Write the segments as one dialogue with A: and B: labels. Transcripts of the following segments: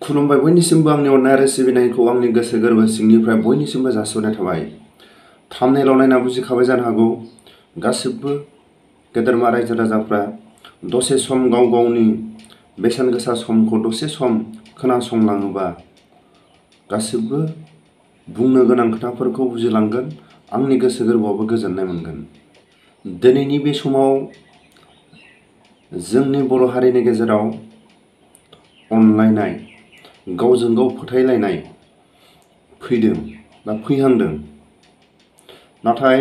A: खुलुमबाय बयनिसिमबो आंनि अननाय आरो सिबिनायखौ आंनि गोसो गोरबो सिंनिफ्राय बयनिसिमबो जासिहरनाय थाबाय। थाम्बनेइलाव नायना बुजिखाबाय जानो हागौ गासिबो गेदेरमा रायजो राजाफ्रा दसे सम गाव गावनि बेसेन गोसा समखौ दसे सम खोनासंलाङोबा गासिबो बुंनो गोनां खोथाफोरखौ बुजिलांगोन, आंनि गोसो गोरबोआवबो गोजोननाय मोनगोन। दिनैनि बे समाव जोंनि बर' हारिनि गेजेराव अनलायनाय, गावजों गाव फोथायलायनाय फैदों बा फैहांदों। नाथाय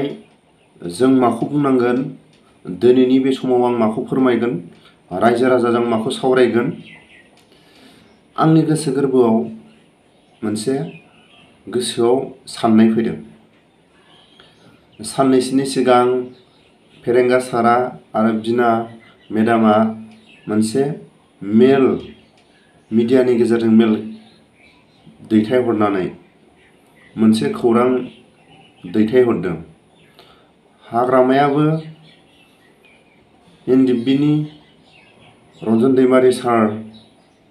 A: जों माखौ बुंनांगोन, दिनैनि बे समाव आं माखौ फोरमायगोन, रायजो राजाजों माखौ सावरायगोन, आंनि गोसो गोरबोआव मोनसे गोसोआव साननाय फैदों। साननैसोनि सिगां फेरेंगा सारा आरो बिना मेडामा मोनसे मेल मिडियानि गेजेरजों मेल दैथायहरनानै मोनसे खौरां दैथायहरदों। हाग्रामायाबो एनडिएफबिनि रन्जन दैमारि सार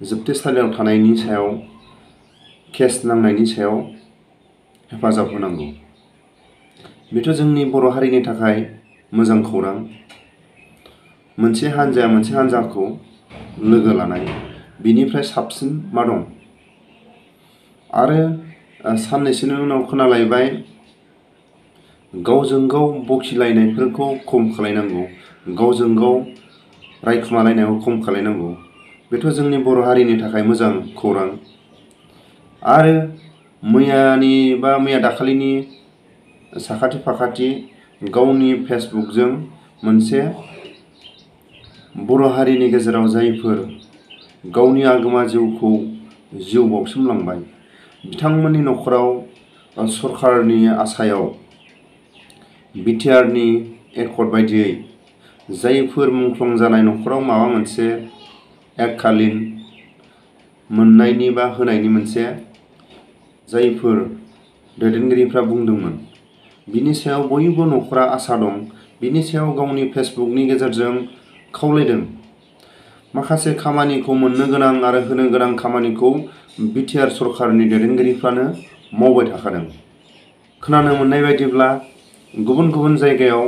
A: जोबथेसालियाव थानायनि सायाव केस नांनायनि सायाव हेफाजाब होनांगौ। बेथ' जोंनि बर' हारिनि थाखाय मोजां खौरां। मोनसे हान्जाया मोनसे हान्जाखौ लोगो लानाय, बिनिफ्राय साबसिन मा दं? आरो साननैसोनि उनाव खोनालायबाय गावजों गाव बखिलायनायफोरखौ खम खालायनांगौ, गावजों गाव रायखुमालायनायखौ खम खालायनांगौ। बेथ' जोंनि बर' हारिनि थाखाय मोजां खौरां। आरो मैया दाखालिनि साखाथि फाखाथि गावनि फेसबुकजों मोनसे बर' हारिनि गेजेराव जायफोर गावनि आगोमा जिउखौ जिउ बाउसोमलांबाय, बिथांमोननि न'खराव सरकारनि आसायाव बिटिआरनि एकर्ड बायदियै जायफोर मुंख्लं जानाय न'खराव माबा मोनसे एककालीन मोननायनि बा होनायनि मोनसे जायफोर दैदेनगिरिफ्रा बुंदोंमोन, बिनि सायाव बयबो न'खरा आसा दं। बिनि सायाव गावनि फेसबुकनि गेजेरजों खावलायदों। माखासे खामानिखौ मोननो गोनां आरो होनो गोनां खामानिखौ बिटिआर सरकारनि दैदेनगिरिफ्रानो मावबाय थाखादों। खोनानो मोननाय बायदिब्ला गुबुन गुबुन जायगायाव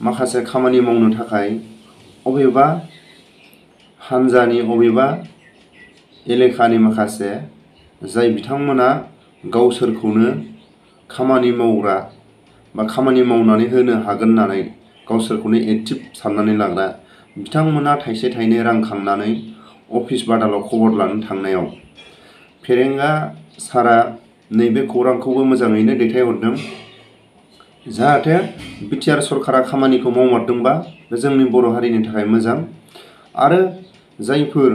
A: माखासे खामानि मावनो थाखाय अबेबा हान्जानि अबेबा एलेखानि माखासे जाय बिथांमोना गावसोरखौनो खामानि मावग्रा बा खामानि मावनानै होनो हागोन होननानै गावसोरखौनो एक्टिभ साननानै लाग्रा बिथांमोना थाइसे थाइनै रां खांनानै अफिस बादालाव खबर लानो थांनायाव फेरेंगा सारा नैबे खौरांखौबो मोजाङैनो दैथायहरदों। जाहाथे बिटिआर सरकारा खामानिखौ मावमारदोंबा बे जोंनि बर' हारिनि थाखाय मोजां। आरो जायफोर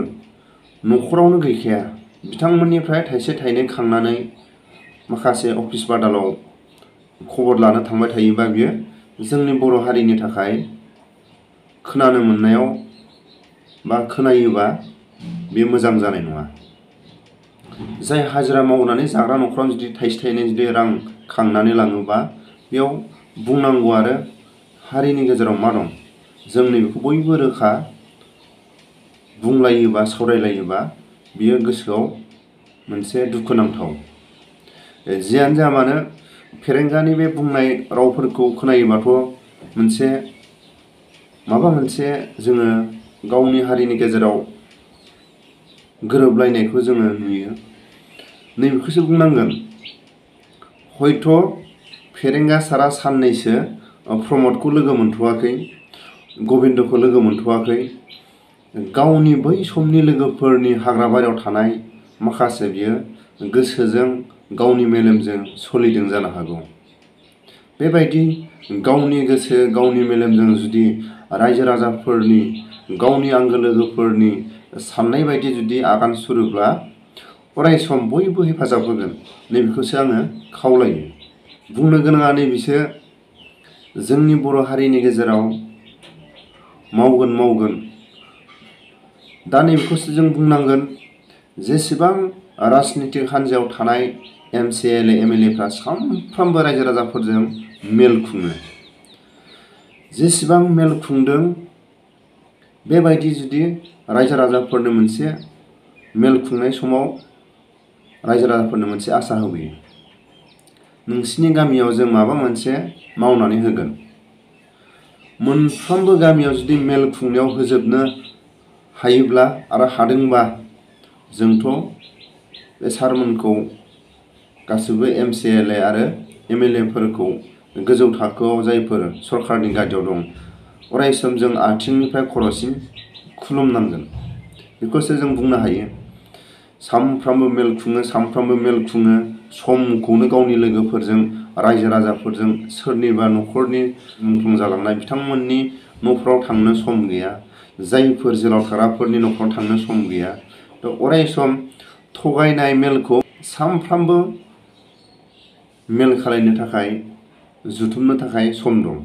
A: न'खरावनो गैखाया बिथांमोननिफ्राय थाइसे थाइनै खांनानै माखासे अफिस बादालाव खबर लानो थांबाय थायोबा बियो जोंनि बर' हारिनि थाखाय खोनानो मोननायाव बा खोनायोबा बे मोजां जानाय नङा। जाय हाजिरा मावनानै जाग्रा न'खराव जुदि थाइसे थाइनै जुदि रां खांनानै लाङोबा बेयाव बुंनांगौ आरो हारिनि गेजेराव मा दं, जों नैबेखौ बयबो रोखा बुंलायोबा सावरायलायोबा बियो गोसोआव मोनसे दुखुनांथाव। जियानो जाया मानो फेरेंगानि बे बुंनाय रावफोरखौ खोनायोबाथ' मोनसे माबा मोनसे जोङो गावनि हारिनि गेजेराव गोरोबलायनायखौ जोङो नुयो। नैबेखौसो बुंनांगोन। हयथ' फेरेंगा सारा साननैसो प्रमदखौ लोगो मोनथ'वाखै, गबिन्दखौ लोगो मोनथ'वाखै। गावनि बै समनि लोगोफोरनि हाग्राबारियाव थानाय माखासे बियो गोसोजों गावनि मेलेमजों सोलिदों जानो हागौ। बेबायदि गावनि गोसो गावनि मेलेमजों जुदि रायजो राजाफोरनि गावनि आंगो लोगोफोरनि साननाय बायदि जुदि आगान सुरोब्ला अरायसम बयबो हेफाजाब होगोन, नैबेखौसो आङो खावलायो। बुंनो गोनाङा नैबेसो जोंनि बर' हारिनि गेजेराव मावगोन। दा नैबेखौसो जों बुंनांगोन। जेसेबां राजनितिक हान्जायाव थानाय एमसिएलए एमएलएफ्रा सानफ्रामबो रायजो राजाफोरजों मेल खुङो। जेसेबां मेल खुंदों बेबायदि जुदि रायजो राजाफोरनो मोनसे मेल खुंनाय समाव रायजो राजाफोरनो मोनसे आसा होबोयो। नोंसिनि गामियाव जों माबा मोनसे मावनानै होगोन। मोनफ्रोमबो गामियाव जुदि मेल खुंनायाव होजोबनो हायोब्ला आरो हादोंबा जोंथ' बे सारमोनखौ गासिबो MCLA आरो MLA फोरखौ गोजौ थाखोआव जायफोर सरकारनि गादियाव दं अरायसम जों आथिंनिफ्राय खर'सिम खुलुमनांगोन। बेखौसो जों बुंनो हायो। सानफ्रामबो मेल खुङो, समखौनो गावनि लोगोफोरजों रायजो राजाफोरजों सोरनिबा न'खरनि मुंख्लं जालांनाय बिथांमोननि न'फोराव थांनो सम गैया, जायफोर जेलाव थाग्राफोरनि न'खराव थांनो सम गैया। अराय सम थगायनाय मेलखौ सानफ्रामबो मेल खालामनो थाखाय जुथुमनो थाखाय सम दं।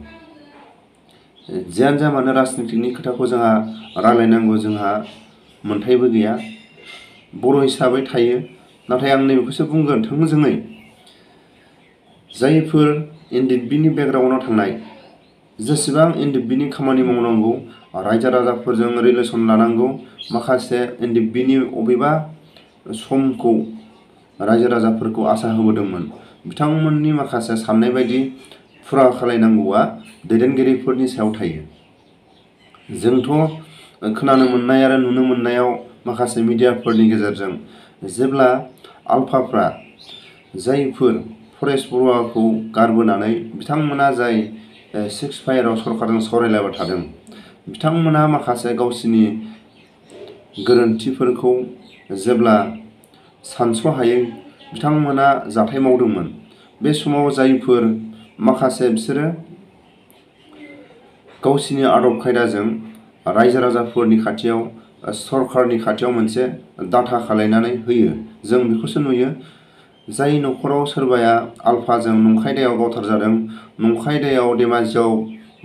A: जियानो जा मानो राजनितिकनि खोथाखौ जोंहा रायलायनांगौ जोंहा मोन्थायबो गैया। बर' हिसाबै थायो। नाथाय आं नैबेखौसो बुंगोन थोंजोङै, जायफोर NDBनि बेकग्राउन्डआव थांनाय जेसेबां NDBनि खामानि मावनांगौ, रायजो राजाफोरजों रिलेसन लानांगौ, माखासे NDBनि अबेबा समखौ रायजो राजाफोरखौ आसा होबोदोंमोन, बिथांमोननि माखासे साननाय बायदि फुरा खालायनांगौआ दैदेनगिरिफोरनि सायाव थायो। जोंथ' खोनानो मोननाय आरो नुनो मोननायाव माखासे मिडियाफोरनि गेजेरजों जेब्ला आलफाफ्रा जायफोर फरेस्ट बरुवाखौ गारबोनानै बिथांमोना जाय 6 फायाराव सरकारजों सावरायलायबाय थादों, बिथांमोना माखासे गावसिनि गोरोन्थिफोरखौ जेब्ला सानस'हायै बिथांमोना जाथाय मावदोंमोन, बे समाव जायफोर माखासे बिसोरो गावसिनि आदब खायदाजों रायजो राजाफोरनि खाथियाव सरकारनि खाथियाव मोनसे डाटा खालायनानै होयो। जों बेखौसो नुयो। जाय न'खराव सोरबाया आलफाजों नंखायदायाव गावथारजादों, नंखायदायाव धेमाजियाव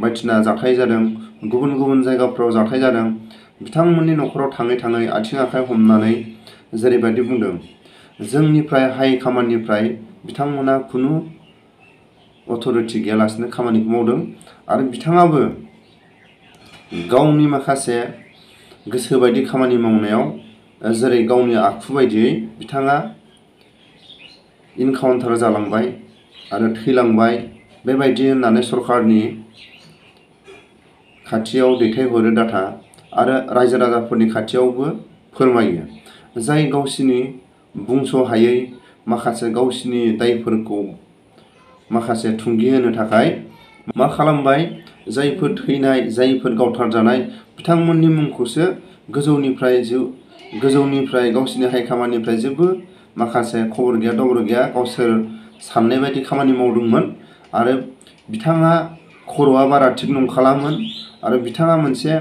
A: बायदिसिना जाथाय जादों, गुबुन गुबुन जायगाफ्राव जाथाय जादों, बिथांमोननि न'खराव थाङै थाङै आथिं आखाइ हमनानै जेरैबायदि बुंदों, जोंनिफ्राय हाइ कमान्डनिफ्राय बिथांमोना खुनु अथ'रिटि गैयालासिनो खामानिखौ मावदों आरो बिथाङाबो गावनि माखासे गोसोबायदि खामानि मावनायाव जेरै गावनि आखु बायदियै बिथाङा इनकाउन्टार जालांबाय आरो थैलांबाय, बेबायदि होननानै सरकारनि खाथियाव दैथायहरो डाटा आरो रायजो राजाफोरनि खाथियावबो फोरमायो। जाय गावसिनि बुंस'हायै माखासे गावसिनि दायफोरखौ माखासे थुंगि होनो थाखाय मा खालामबाय, जायफोर थैनाय, जायफोर गावथारजानाय बिथांमोननि मुंखौसो गोजौनिफ्राय गावसिनि हाइकामान्डनिफ्राय जेबो माखासे खबर गैया दबर गैया, गावसोर साननाय बायदि खामानि मावदोंमोन आरो बिथाङा खर'आ बारा थिग नंखालामोन आरो बिथाङा मोनसे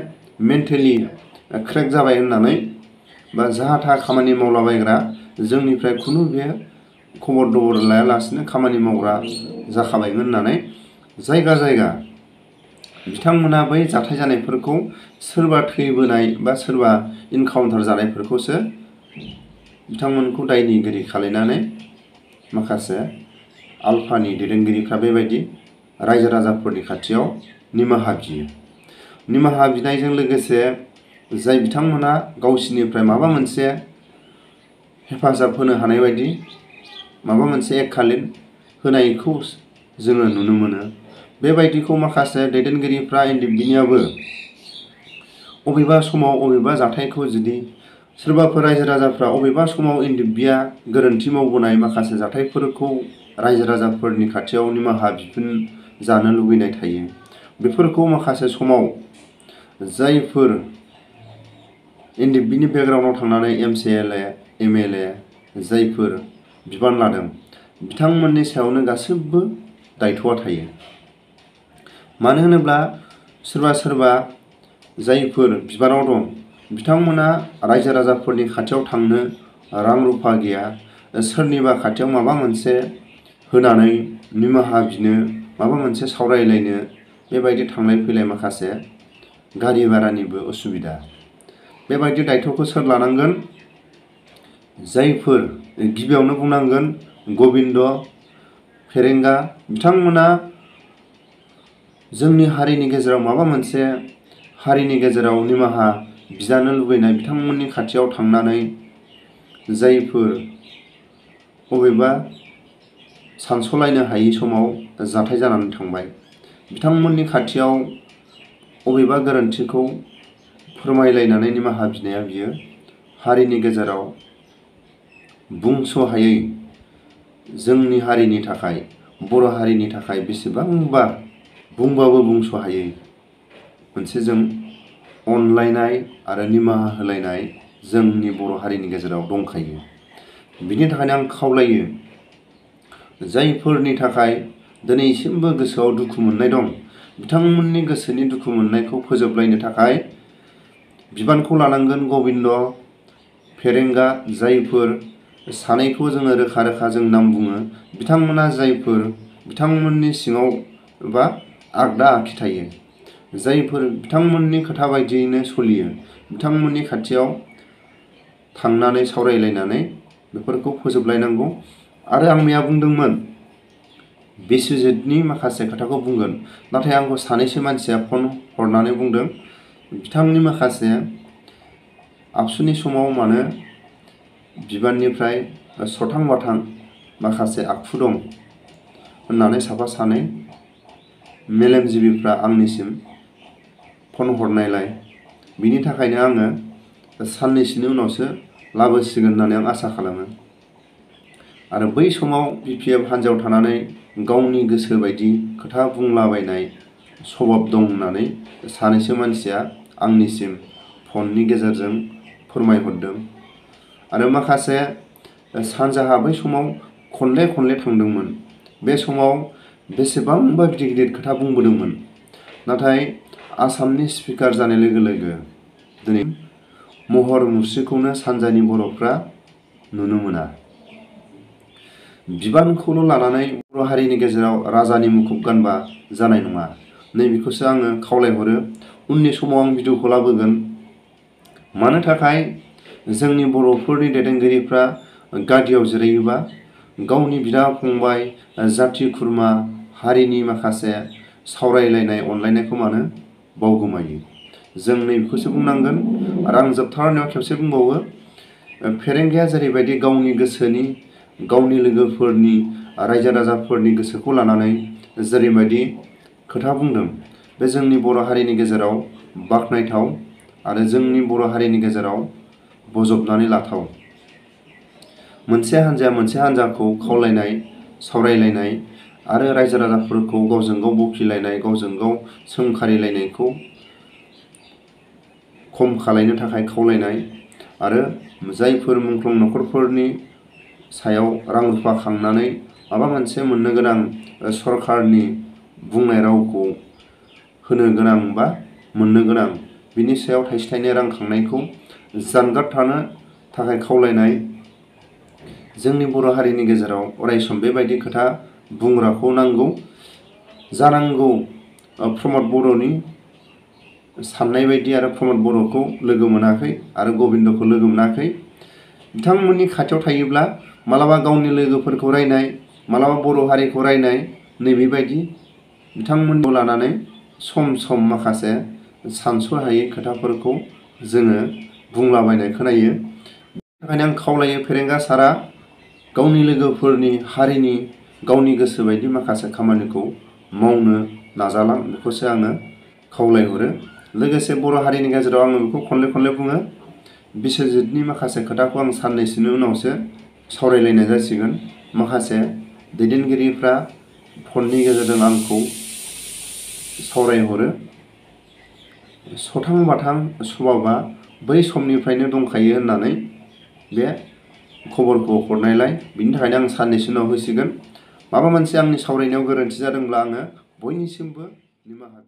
A: मेन्टेलि क्रेक जाबाय होननानै बा जाहा थाहा खामानि मावलाबायग्रा, जोंनिफ्राय खुनु बे खबर दबर लायालासिनो खामानि मावग्रा जाखाबायमोन होननानै जायगा जायगा बिथांमोना बै जाथाय जानायफोरखौ सोरबा थैबोनाय बा सोरबा इनकाउन्टार जानायफोरखौसो बिथांमोनखौ दायनिगिरि खालायनानै माखासे आलफानि दैदेनगिरिफ्रा बेबायदि रायजो राजाफोरनि खाथियाव निमाहा बियो। निमाहा बिनायजों लोगोसे जाय बिथांमोना गावसिनिफ्राय माबा मोनसे हेफाजाब होनो हानाय बायदि माबा मोनसे एककालीन होनायखौ जोङो नुनो मोनो। बेबायदिखौ माखासे दैदेनगिरिफ्रा NDBनियाबो अबेबा समाव अबेबा जाथायखौ जुदि सोरबाफोर रायजो राजाफ्रा अबेबा समाव NDBया गोरोन्थि मावबोनाय माखासे जाथायफोरखौ रायजो राजाफोरनि खाथियाव निमाहा बिफिनजानो लुबैनाय थायो। बेफोरखौ माखासे समाव जायफोर NDBनि बेकग्राउन्डआव थांनानै MCLA, MLA जायफोर बिबान लादों, बिथांमोननि सायावनो गासिबो दायथ'आ थायो। मानो होनोब्ला सोरबा जायफोर बिबानाव दं, बिथांमोना रायजो राजाफोरनि खाथियाव थांनो रां रुफा गैया, सोरनिबा खाथियाव माबा मोनसे होनानै निमाहा बिनो, माबा मोनसे सावरायलायनो बेबायदि थांलाय फैलाय माखासे गारि भारानिबो उसुबिदा। बेबायदि दायथ'खौ सोर लानांगोन? जायफोर गिबियावनो बुंनांगोन गबिन्द, पेरेंगा बिथांमोना जोंनि हारिनि गेजेराव माबा मोनसे हारिनि गेजेराव निमाहा बिजानो लुबैनाय बिथांमोननि खाथियाव थांनानै जायफोर बबेबा सानस'लायनो हायै समाव जाथाय जानानै थांबाय। बिथांमोननि खाथियाव बबेबा गोरोन्थिखौ फोरमायलायनानै निमाहा बिनाया बियो हारिनि गेजेराव बुंस'हायै, जोंनि हारिनि थाखाय, बर' हारिनि थाखाय बेसेबांबा बुंबाबो बुंस'हायै मोनसे जों अनलायनाय आरो निमाहा होलायनाय जोंनि बर' हारिनि गेजेराव दंखायो। बिनि थाखायनो आं खावलायो, जायफोरनि थाखाय दिनैसिमबो गोसोआव दुखु मोननाय दं, बिथांमोननि गोसोनि दुखु मोननायखौ फोजोबलायनो थाखाय बिबानखौ लानांगोन गबिन्द, फेरेंगा, जायफोर सानैखौ जोङो रोखा रोखा जों नाम बुङो। बिथांमोना जायफोर बिथांमोननि सिङाव एबा आगदा आखि थायो, जायफोर बिथांमोननि खोथा बायदियैनो सोलियो, बिथांमोननि खाथियाव थांनानै सावरायलायनानै बेफोरखौ फोजोबलायनांगौ। आरो आं मैया बुंदोंमोन बिस्वजितनि माखासे खोथाखौ बुंगोन, नाथाय आंखौ सानैसो मानसिया फन हरनानै बुंदों बिथांनि माखासे आबसुनि समाव मानो बिबाननिफ्राय सथां बाथां माखासे आखु दं होननानै साफा सानै मेलेमजिबिफ्रा आंनिसिम फन हरनायलाय, बिनि थाखायनो आङो साननैसोनि उनावसो लाबोसिगोन होननानै आं आसा खालामो। आरो बै समाव BPF हान्जायाव थानानै गावनि गोसो बायदि खोथा बुंलाबायनाय सभाब दं होननानै सानैसो मानसिया आंनिसिम फननि गेजेरजों फोरमायहरदों। आरो माखासे सानजाहा बै समाव खनले खनले थांदोंमोन। बे समाव बेसेबांबा गिदिर गिदिर खोथा बुंबोदोंमोन। नाथाय आसामनि स्पिकार जानाय लोगो लोगो दिनै महर मुस्रिखौनो सानजानि बर'फ्रा नुनो मोना। बिबानखौल' लानानै बर' हारिनि गेजेराव राजानि मुखुब गानबा जानाय नङा। नैबेखौसो आङो खावलायहरो। उननि समाव आं भिडिअखौ लाबोगोन। मानो थाखाय जोंनि बर'फोरनि दैदेनगिरिफ्रा गादियाव जिरायोबा गावनि बिदा फंबाय, जाथि खुरमा, हारिनि माखासे सावरायलायनाय अनलायनायखौ मानो बावगोमायो? जों नैबेखौसो बुंनांगोन। आरो आं जोबथारनायाव खेबसे बुंबावो, फेरेंगाया जेरैबायदि गावनि गोसोनि, गावनि लोगोफोरनि, रायजो राजाफोरनि गोसोखौ लानानै जेरैबायदि खोथा बुंदों, बे जोंनि बर' हारिनि गेजेराव बाख्नायथाव आरो जोंनि बर' हारिनि गेजेराव बजबनानै लाथाव। मोनसे हान्जाया मोनसे हान्जाखौ खावलायनाय, सावरायलायनाय आरो रायजो राजाफोरखौ गावजों गाव बखिलायनाय, गावजों गाव सोंखारिलायनायखौ खम खालायनो थाखाय खावलायनाय आरो जायफोर मुंख्लं नखरफोरनि सायाव रां रुफा खांनानै माबा मोनसे मोननो गोनां सरकारनि बुंनाय रावखौ होनो गोनां बा मोननो गोनां, बिनि सायाव थाइसे थाइनै रां खांनायखौ जानगार थानो थाखाय खावलायनाय। जोंनि बर' हारिनि गेजेराव अरायसम बेबायदि खोथा बुंग्राखौ नांगौ। जानांगौ प्रमद बर'नि साननाय बायदि आरो प्रमद बर'खौ लोगो मोनाखै आरो गबिन्दखौ लोगो मोनाखै। बिथांमोननि खाथियाव थायोब्ला मालाबा गावनि लोगोफोरखौ रायनाय, मालाबा बर' हारिखौ रायनाय, नैबेबायदि बिथांमोनखौ लानानै सम सम माखासे सानस'हायै खोथाफोरखौ जोङो बुंलाबायनाय खोनायो। बेनि थाखायनो आं खावलायो फेरेंगा सारा गावनि लोगोफोरनि, हारिनि, गावनि गोसो बायदि माखासे खामानिखौ मावनो नाजालां, बेखौसो आङो खावलायहरो। लोगोसे बर' हारिनि गेजेराव आङो बेखौ खनले खनले बुङो, बिस्वजितनि माखासे खोथाखौ आं साननैसोनि उनावसो सावरायलायनाय जासिगोन। माखासे दैदेनगिरिफ्रा फननि गेजेरजों आंखौ सावरायहरो। सथां बाथां सभाबा बै समनिफ्रायनो दंखायो होननानै बे खबरखौ हरनायलाय, बिनि थाखायनो आं साननैसो उनाव होसिगोन। माबा मोनसे आंनि सावरायनायाव गोरोन्थि जादोंब्ला आङो बयनिसिमबो निमाहा